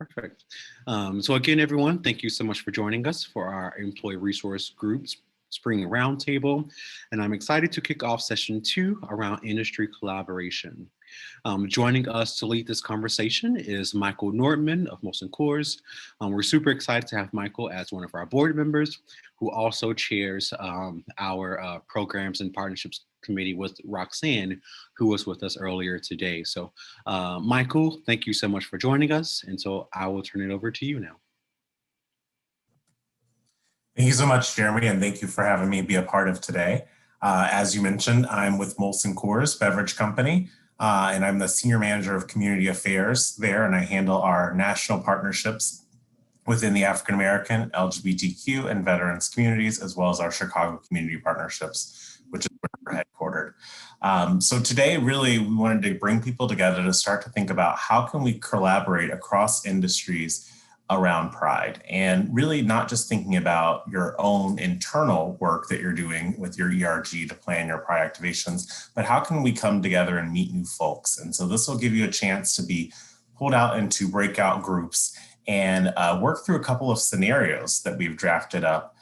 Perfect. So again, everyone, thank you so much for joining us for our Employee Resource Group's Spring Roundtable. And I'm excited to kick off session 2 around industry collaboration. Joining us to lead this conversation is Michael Nordman of MolsonCoors. We're super excited to have Michael as one of our board members, who also chairs our programs and partnerships committee with Roxanne, who was with us earlier today. So Michael, thank you so much for joining us. And so I will turn it over to you now. Thank you so much, Jeremy, and thank you for having me be a part of today. As you mentioned, I'm with MolsonCoors Beverage Company, and I'm the Senior Manager of Community Affairs there, and I handle our national partnerships within the African American, LGBTQ, and veterans communities, as well as our Chicago community partnerships, which is where we're headquartered. So today, really, we wanted to bring people together to start to think about how can we collaborate across industries around Pride, and really not just thinking about your own internal work that you're doing with your ERG to plan your Pride activations, but how can we come together and meet new folks? And so this will give you a chance to be pulled out into breakout groups and work through a couple of scenarios that we've drafted up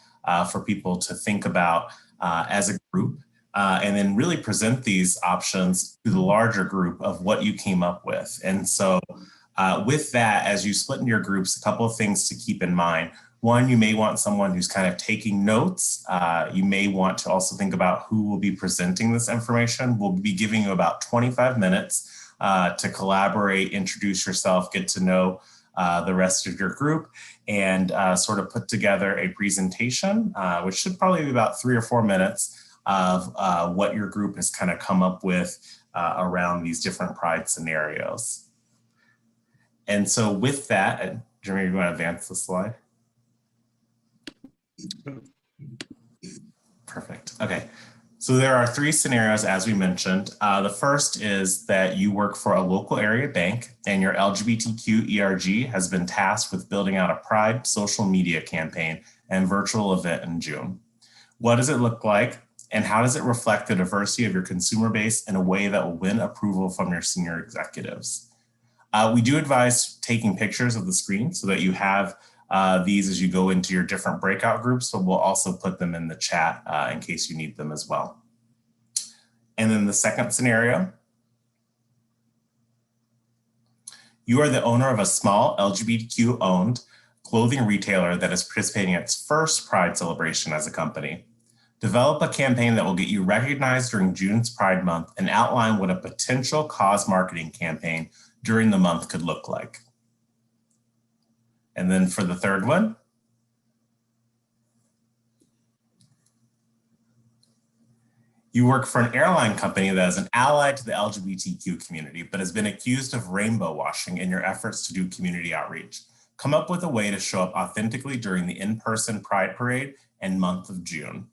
for people to think about as a group, and then really present these options to the larger group of what you came up with. And so with that, as you split into your groups, a couple of things to keep in mind. One, you may want someone who's kind of taking notes. You may want to also think about who will be presenting this information. We'll be giving you about 25 minutes to collaborate, introduce yourself, get to know the rest of your group, and sort of put together a presentation, which should probably be about 3 or 4 minutes of what your group has kind of come up with around these different Pride scenarios. And so with that, Jeremy, you want to advance the slide? Perfect. Okay. So there are 3 scenarios, as we mentioned. The first is that you work for a local area bank and your LGBTQ ERG has been tasked with building out a Pride social media campaign and virtual event in June. What does it look like? And how does it reflect the diversity of your consumer base in a way that will win approval from your senior executives? We do advise taking pictures of the screen so that you have these as you go into your different breakout groups, but we'll also put them in the chat in case you need them as well. And then the second scenario, you are the owner of a small LGBTQ-owned clothing retailer that is participating in its first Pride celebration as a company. Develop a campaign that will get you recognized during June's Pride Month and outline what a potential cause marketing campaign during the month could look like. And then for the third one, you work for an airline company that is an ally to the LGBTQ community, but has been accused of rainbow washing in your efforts to do community outreach. Come up with a way to show up authentically during the in-person Pride Parade and month of June.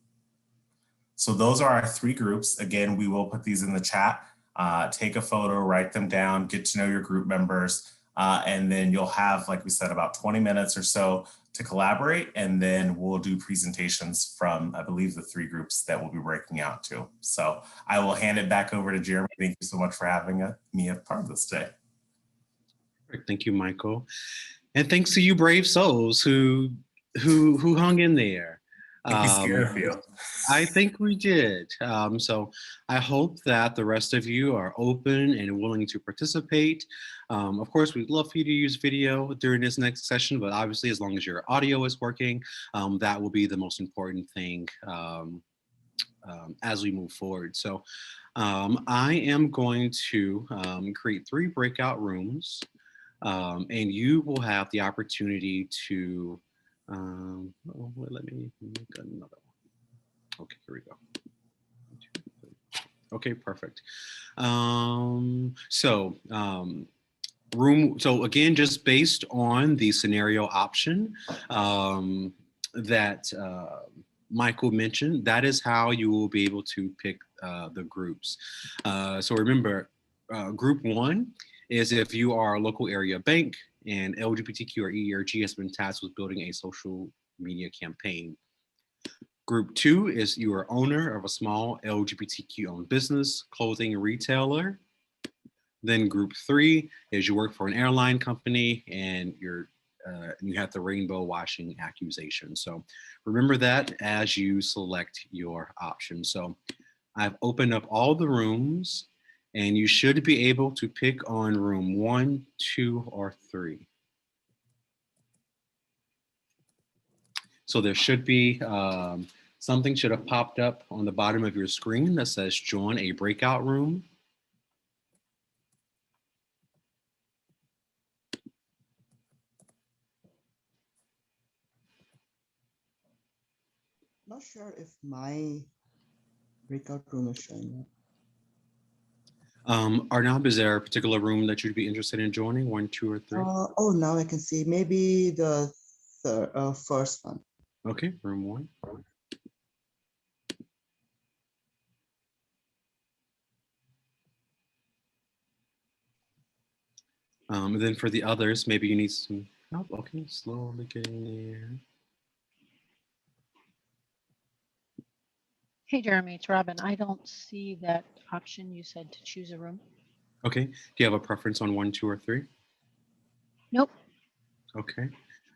So those are our 3 groups. Again, we will put these in the chat. Take a photo, write them down, get to know your group members, and then you'll have, like we said, about 20 minutes or so to collaborate, and then we'll do presentations from, I believe, the 3 groups that we'll be breaking out to. So I will hand it back over to Jeremy. Thank you so much for having me a part of this today. Thank you, Michael. And thanks to you brave souls who hung in there. We scared of you. I think we did. So I hope that the rest of you are open and willing to participate. Of course, we'd love for you to use video during this next session, but obviously as long as your audio is working, that will be the most important thing as we move forward. So I am going to create 3 breakout rooms, and you will have the opportunity to let me make another one. Okay, here we go. Okay, perfect. So again, just based on the scenario option that Michael mentioned, that is how you will be able to pick the groups. So remember, group 1 is if you are a local area bank and LGBTQ or ERG has been tasked with building a social media campaign. Group 2 is you are owner of a small LGBTQ owned business, clothing retailer. Then group 3 is you work for an airline company and you have the rainbow washing accusation. So remember that as you select your option. So I've opened up all the rooms and you should be able to pick on room 1, 2, or 3. So there should be something should have popped up on the bottom of your screen that says join a breakout room. Not sure if my breakout room is showing up. Arnab, is there a particular room that you'd be interested in joining? 1, 2, or 3? Oh, now I can see. Maybe the first one. Okay, room 1. And then for the others, maybe you need some help. Okay, slowly getting there. Hey, Jeremy, it's Robin. I don't see that option you said to choose a room. Okay, do you have a preference on 1, 2, or 3? Nope. Okay,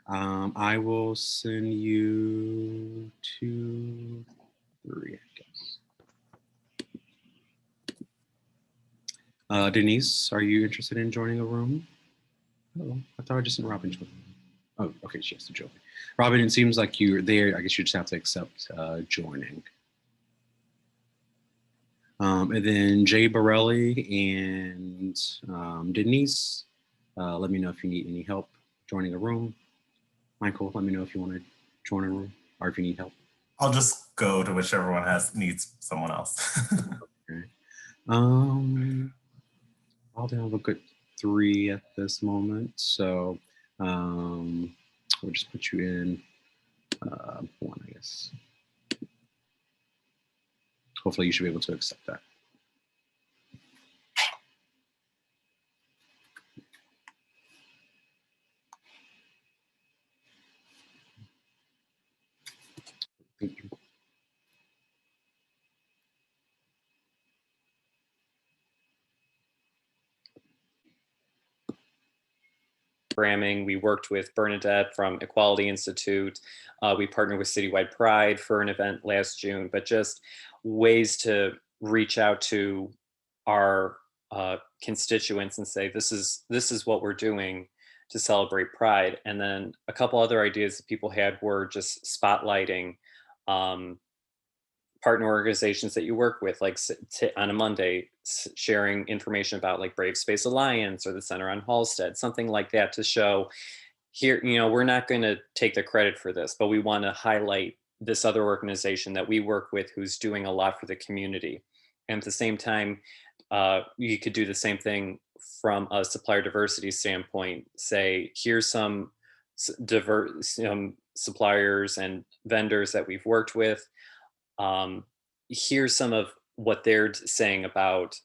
I will send you 2, 3, I guess. Denise, are you interested in joining a room? Oh, I thought I just sent Robin join. Oh, okay, she has to join. Robin, it seems like you're there. I guess you just have to accept joining. And then Jay Borelli and Denise, let me know if you need any help joining a room. Michael, let me know if you want to join a room or if you need help. I'll just go to whichever one needs someone else. Okay. I'll have a good 3 at this moment. So we'll just put you in 1, I guess. Hopefully you should be able to accept that. Thank you. Programming. We worked with Bernadette from Equality Institute. We partnered with Citywide Pride for an event last June, but just ways to reach out to our constituents and say, this is what we're doing to celebrate Pride. And then a couple other ideas that people had were just spotlighting partner organizations that you work with, like on a Monday, sharing information about like Brave Space Alliance or the Center on Halstead, something like that, to show here, we're not going to take the credit for this, but we want to highlight this other organization that we work with who's doing a lot for the community. And at the same time, you could do the same thing from a supplier diversity standpoint. Say, here's some diverse suppliers and vendors that we've worked with. Here's some of what they're saying about,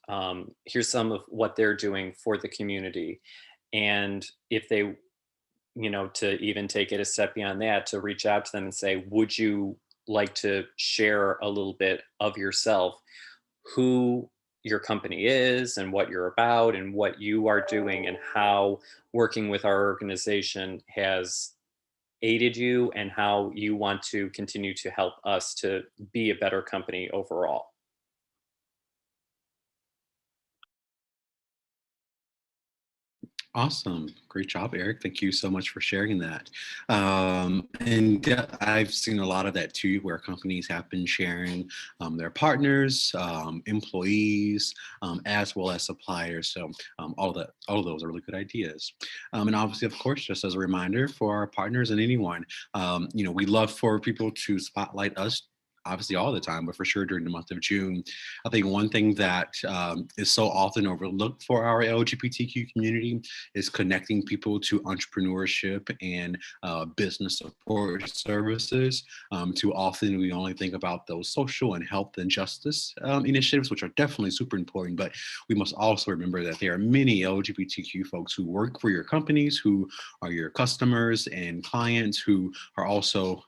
here's some of what they're doing for the community. And if they, to even take it a step beyond that, to reach out to them and say, would you like to share a little bit of yourself, who your company is and what you're about and what you are doing and how working with our organization has aided you and how you want to continue to help us to be a better company overall. Awesome. Great job, Eric. Thank you so much for sharing that. I've seen a lot of that too, where companies have been sharing their partners, employees, as well as suppliers. So all of those are really good ideas. And obviously, of course, just as a reminder for our partners and anyone, we love for people to spotlight us, obviously all the time, but for sure during the month of June. I think one thing that is so often overlooked for our LGBTQ community is connecting people to entrepreneurship and business support services. Too often we only think about those social and health and justice initiatives, which are definitely super important, but we must also remember that there are many LGBTQ folks who work for your companies, who are your customers and clients, who are also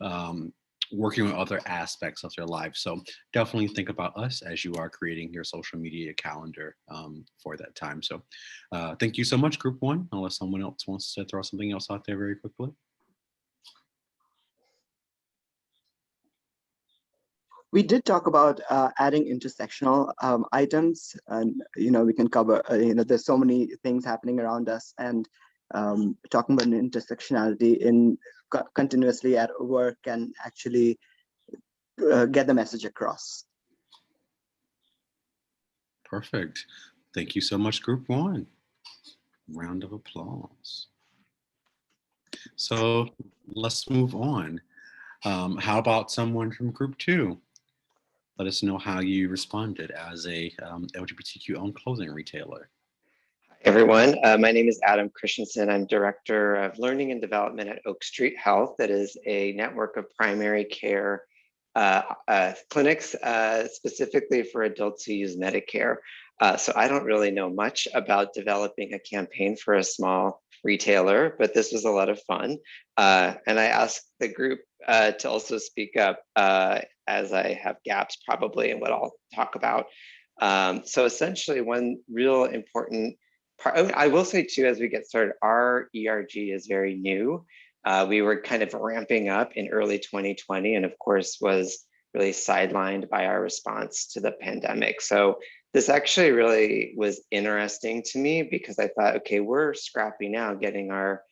working on other aspects of their lives. So definitely think about us as you are creating your social media calendar for that time. So thank you so much, Group One, unless someone else wants to throw something else out there very quickly. We did talk about adding intersectional items, and we can cover. There's so many things happening around us, and talking about intersectionality in continuously at work can actually get the message across. Perfect. Thank you so much, Group One. Round of applause. So let's move on. How about someone from Group Two? Let us know how you responded as a LGBTQ-owned clothing retailer. Hi, everyone. My name is Adam Christensen. I'm Director of Learning and Development at Oak Street Health. That is a network of primary care clinics, specifically for adults who use Medicare. So I don't really know much about developing a campaign for a small retailer, but this was a lot of fun. And I asked the group to also speak up as I have gaps probably in what I'll talk about. So essentially one real important part, I will say too, as we get started, our ERG is very new. We were kind of ramping up in early 2020 and of course was really sidelined by our response to the pandemic. So this actually really was interesting to me because I thought, okay, we're scrappy now getting our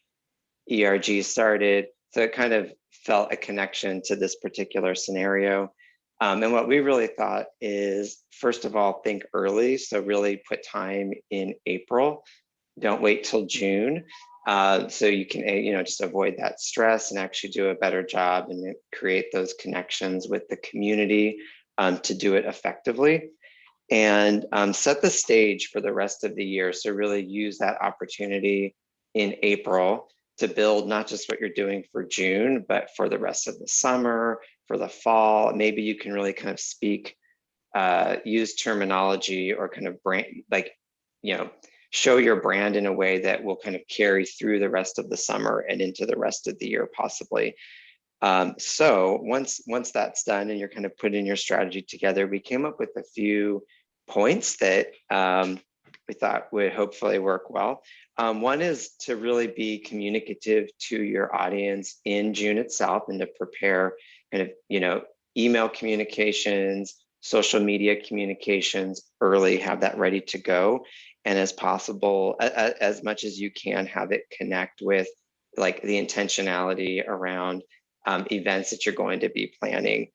ERG started. So it kind of felt a connection to this particular scenario. And what we really thought is, first of all, think early. So really put time in April. Don't wait till June. So you can, just avoid that stress and actually do a better job and create those connections with the community to do it effectively. And set the stage for the rest of the year. So really use that opportunity in April to build not just what you're doing for June, but for the rest of the summer, for the fall. Maybe you can really kind of speak, use terminology or kind of brand, show your brand in a way that will kind of carry through the rest of the summer and into the rest of the year possibly. So once that's done and you're kind of putting your strategy together, we came up with a few points that we thought would hopefully work well. One is to really be communicative to your audience in June itself and to prepare kind of, email communications, social media communications early, have that ready to go. And as possible, as much as you can, have it connect with like the intentionality around events that you're going to be planning.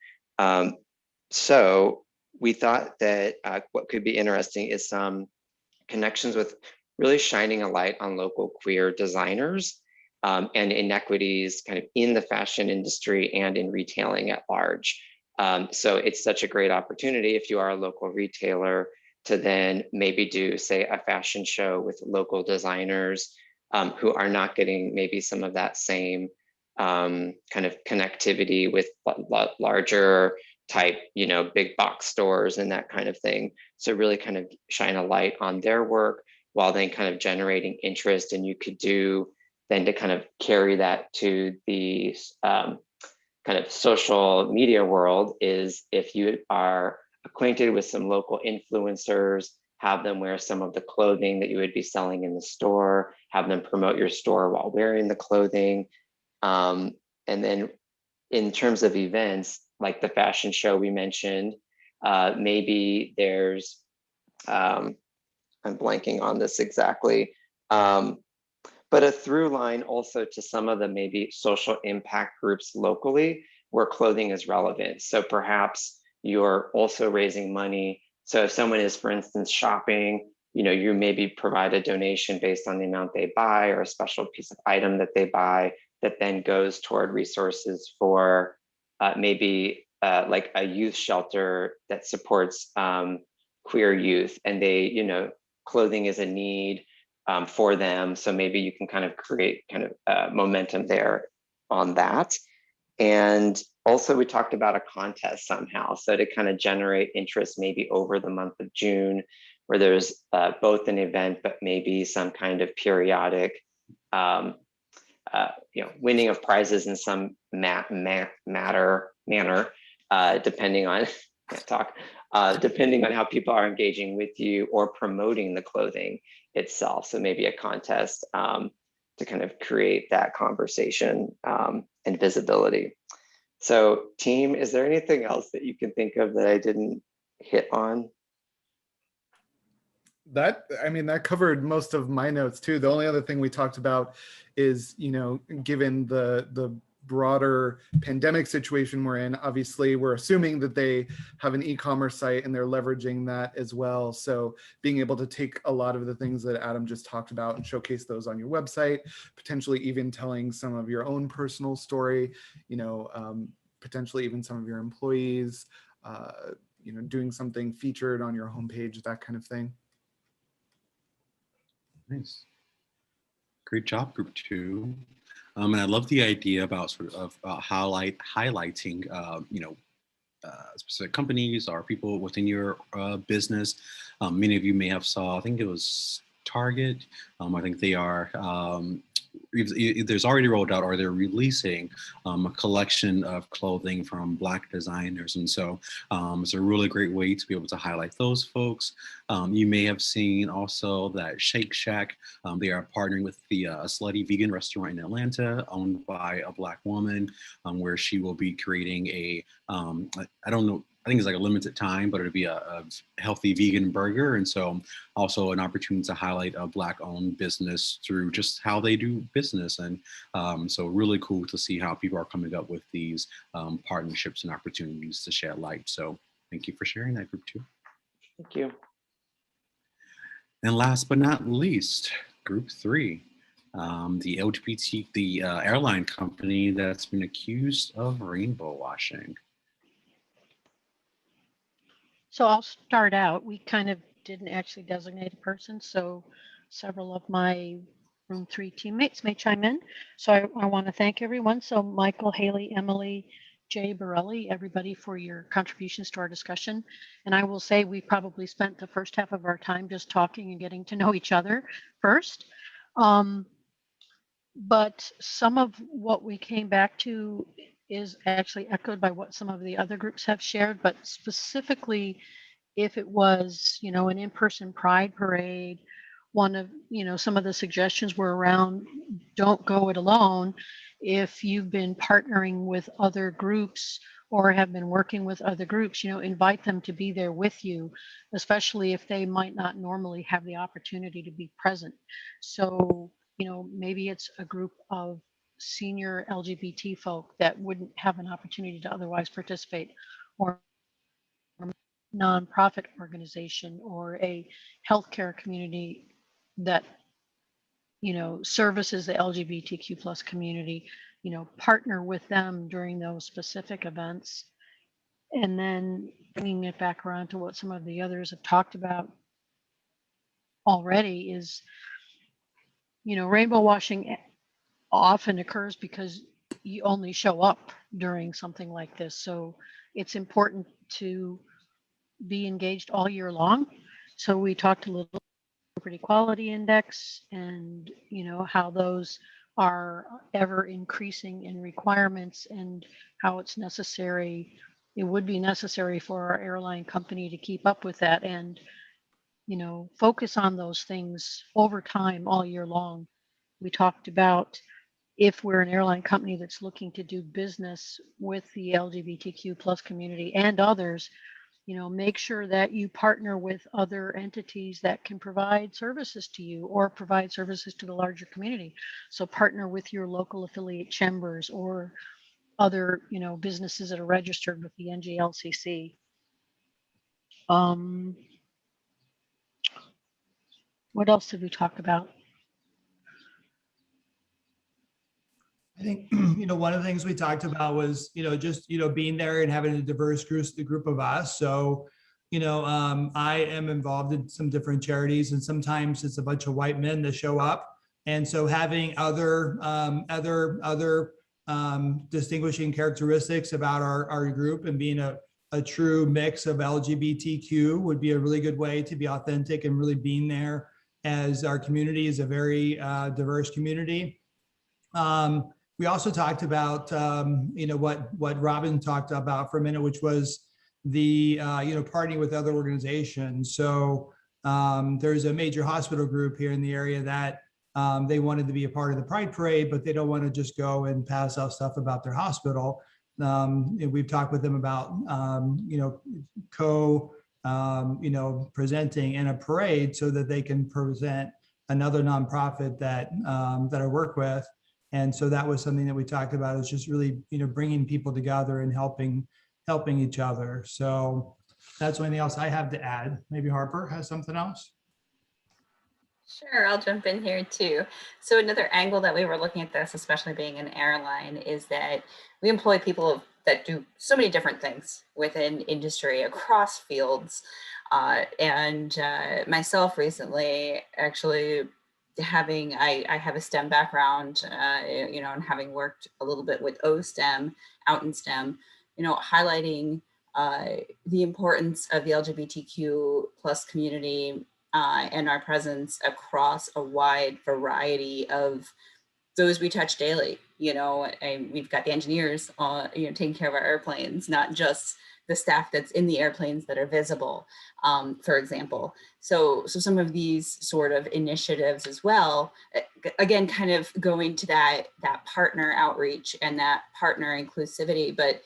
So we thought that what could be interesting is some connections with really shining a light on local queer designers and inequities kind of in the fashion industry and in retailing at large. So it's such a great opportunity if you are a local retailer to then maybe do, say, a fashion show with local designers who are not getting maybe some of that same kind of connectivity with larger type, big box stores and that kind of thing. So really kind of shine a light on their work while then kind of generating interest. And you could do then to kind of carry that to the kind of social media world is if you are acquainted with some local influencers, have them wear some of the clothing that you would be selling in the store, have them promote your store while wearing the clothing. And then in terms of events, like the fashion show we mentioned, maybe there's, I'm blanking on this exactly, but a through line also to some of the maybe social impact groups locally where clothing is relevant. So perhaps you're also raising money. So if someone is, for instance, shopping, you maybe provide a donation based on the amount they buy or a special piece of item that they buy that then goes toward resources for maybe like a youth shelter that supports queer youth, and they, clothing is a need for them. So maybe you can kind of create kind of momentum there on that. And also we talked about a contest somehow. So to kind of generate interest maybe over the month of June, where there's both an event, but maybe some kind of periodic winning of prizes in some manner, depending on can't talk, depending on how people are engaging with you or promoting the clothing itself. So maybe a contest to kind of create that conversation and visibility. So team, is there anything else that you can think of that I didn't hit on? That covered most of my notes too. The only other thing we talked about is, given the broader pandemic situation we're in, obviously we're assuming that they have an e-commerce site and they're leveraging that as well. So being able to take a lot of the things that Adam just talked about and showcase those on your website, potentially even telling some of your own personal story, potentially even some of your employees, doing something featured on your homepage, that kind of thing. Nice. Great job, group 2. And I love the idea about sort of highlighting, specific companies or people within your business. Many of you may have saw, I think it was Target. I think they are, there's already rolled out or they're releasing a collection of clothing from Black designers. And so it's a really great way to be able to highlight those folks. You may have seen also that Shake Shack, they are partnering with the Slutty Vegan restaurant in Atlanta, owned by a Black woman, where she will be creating a, I don't know, I think it's like a limited time, but it'll be a healthy vegan burger. And so also an opportunity to highlight a Black-owned business through just how they do business. And so really cool to see how people are coming up with these partnerships and opportunities to shed light. So thank you for sharing that, group 2. Thank you. And last but not least, group 3, the LGBT, the airline company that's been accused of rainbow washing. So I'll start out. We kind of didn't actually designate a person, so several of my room 3 teammates may chime in. So I want to thank everyone. So Michael, Haley, Emily, Jay, Borelli, everybody for your contributions to our discussion. And I will say we probably spent the first half of our time just talking and getting to know each other first. But some of what we came back to is actually echoed by what some of the other groups have shared, but specifically if it was, an in-person pride parade, one of, some of the suggestions were around don't go it alone. If you've been partnering with other groups or have been working with other groups, invite them to be there with you, especially if they might not normally have the opportunity to be present. So, maybe it's a group of senior LGBT folk that wouldn't have an opportunity to otherwise participate, or nonprofit organization or a healthcare community that services the LGBTQ plus community, partner with them during those specific events. And then bringing it back around to what some of the others have talked about already is, rainbow washing often occurs because you only show up during something like this. So it's important to be engaged all year long. So we talked a little corporate equality index and how those are ever increasing in requirements and how it's necessary. It would be necessary for our airline company to keep up with that and focus on those things over time all year long. We talked about if we're an airline company that's looking to do business with the LGBTQ plus community and others, make sure that you partner with other entities that can provide services to you or provide services to the larger community. So partner with your local affiliate chambers or other, businesses that are registered with the NGLCC. What else did we talk about? I think, one of the things we talked about was, just, being there and having a diverse group of us. So, I am involved in some different charities and sometimes it's a bunch of white men that show up. And so having other distinguishing characteristics about our group and being a true mix of LGBTQ would be a really good way to be authentic and really being there, as our community is a very diverse community. We also talked about, what Robin talked about for a minute, which was the, partnering with other organizations. So there's a major hospital group here in the area that they wanted to be a part of the Pride Parade, but they don't want to just go and pass out stuff about their hospital. We've talked with them about, presenting in a parade so that they can present another nonprofit that I work with. And so that was something that we talked about, is just really, bringing people together and helping each other. So that's the only thing else I have to add. Maybe Harper has something else. Sure, I'll jump in here too. So another angle that we were looking at this, especially being an airline, is that we employ people that do so many different things within industry across fields. And myself recently, actually I have a STEM background, and having worked a little bit with OSTEM out in STEM, highlighting the importance of the LGBTQ plus community and our presence across a wide variety of those we touch daily. And we've got the engineers, taking care of our airplanes, not just the staff that's in the airplanes that are visible, for example. So some of these sort of initiatives as well, again, kind of going to that partner outreach and that partner inclusivity, but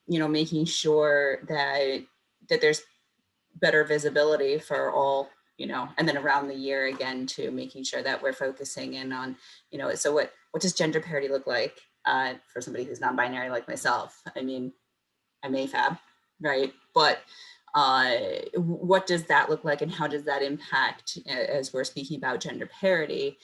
making sure that there's better visibility for all, and then around the year again to making sure that we're focusing in on, so what does gender parity look like for somebody who's non-binary like myself? I mean, I'm AFAB, right? But what does that look like, and how does that impact as we're speaking about gender parity,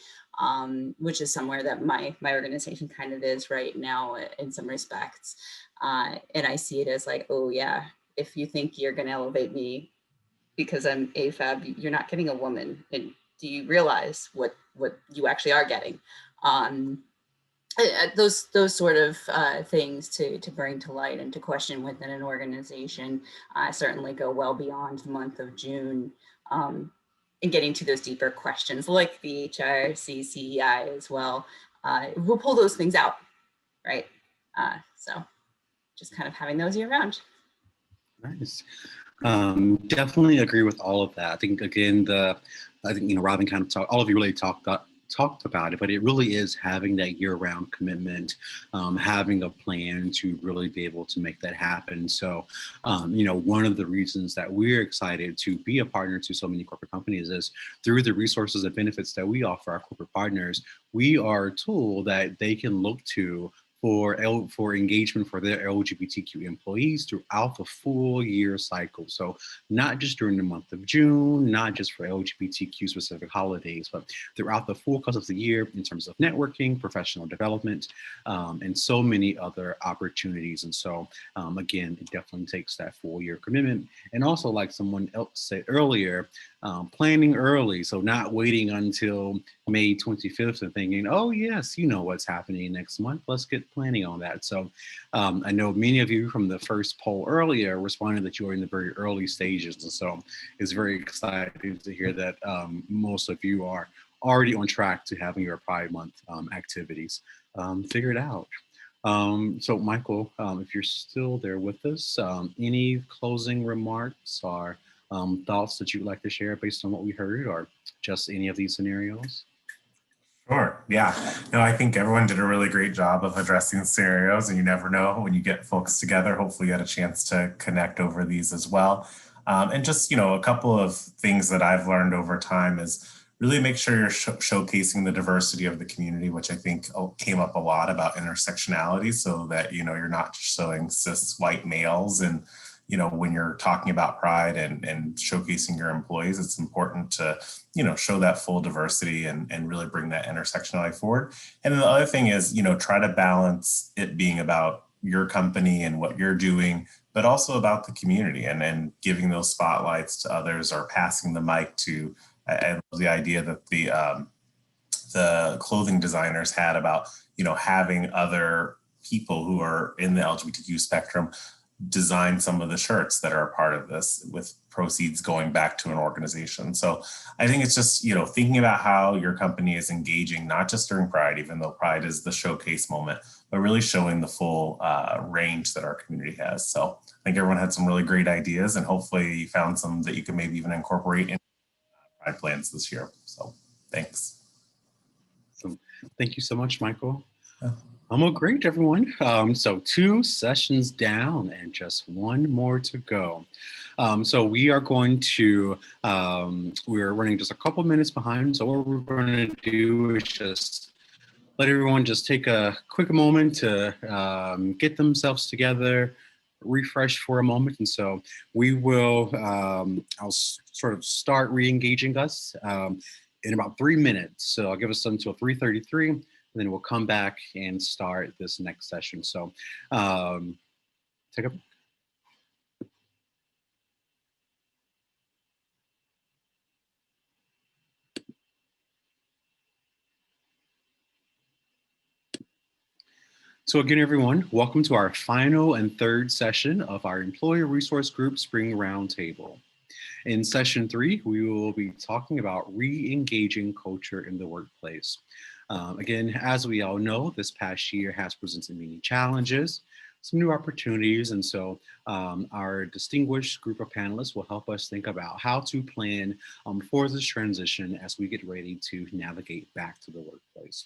which is somewhere that my organization kind of is right now in some respects. And I see it as like, oh yeah, if you think you're going to elevate me because I'm AFAB, you're not getting a woman. And do you realize what you actually are getting? Those sort of things to bring to light and to question within an organization certainly go well beyond the month of June, and getting to those deeper questions like the HRC CEI as well. We'll pull those things out, right? So just kind of having those year round. Nice. Definitely agree with all of that. I think again, Robin kind of talked, all of you really talked about it, but it really is having that year-round commitment, having a plan to really be able to make that happen. So, one of the reasons that we're excited to be a partner to so many corporate companies is through the resources and benefits that we offer our corporate partners, we are a tool that they can look to for engagement for their LGBTQ employees throughout the full year cycle. So not just during the month of June, not just for LGBTQ specific holidays, but throughout the full course of the year in terms of networking, professional development, and so many other opportunities. And so again, it definitely takes that full year commitment. And also, like someone else said earlier, planning early. So not waiting until May 25th and thinking, oh yes, what's happening next month. Let's get planning on that. So I know many of you from the first poll earlier responded that you are in the very early stages. And so it's very exciting to hear that most of you are already on track to having your Pride Month activities figured out. So Michael, if you're still there with us, any closing remarks or thoughts that you'd like to share based on what we heard, or just any of these scenarios? Sure. Yeah. No, I think everyone did a really great job of addressing the scenarios, and you never know when you get folks together. Hopefully you had a chance to connect over these as well. And just, a couple of things that I've learned over time is really make sure you're showcasing the diversity of the community, which I think came up a lot about intersectionality, so that, you're not just showing cis white males. And when you're talking about Pride and showcasing your employees, it's important to, show that full diversity and really bring that intersectionality forward. And then the other thing is, try to balance it being about your company and what you're doing, but also about the community and giving those spotlights to others, or passing the mic to, I love the idea that the clothing designers had about, having other people who are in the LGBTQ spectrum design some of the shirts that are a part of this, with proceeds going back to an organization. So I think it's just, thinking about how your company is engaging, not just during Pride, even though Pride is the showcase moment, but really showing the full range that our community has. So I think everyone had some really great ideas, and hopefully you found some that you can maybe even incorporate in Pride plans this year. So thanks. So thank you so much, Michael. Yeah. Well, great, everyone. So 2 sessions down and just 1 more to go. So we are going to, we're running just a couple minutes behind. So what we're going to do is just let everyone just take a quick moment to get themselves together, refresh for a moment. And so we will, I'll sort of start re-engaging us in about 3 minutes. So I'll give us until 3:33, and then we'll come back and start this next session. So take a So again, everyone, welcome to our final and 3rd session of our Employee Resource Group Spring Roundtable. In session 3, we will be talking about re-engaging culture in the workplace. Again, as we all know, this past year has presented many challenges, some new opportunities, and so our distinguished group of panelists will help us think about how to plan for this transition as we get ready to navigate back to the workplace.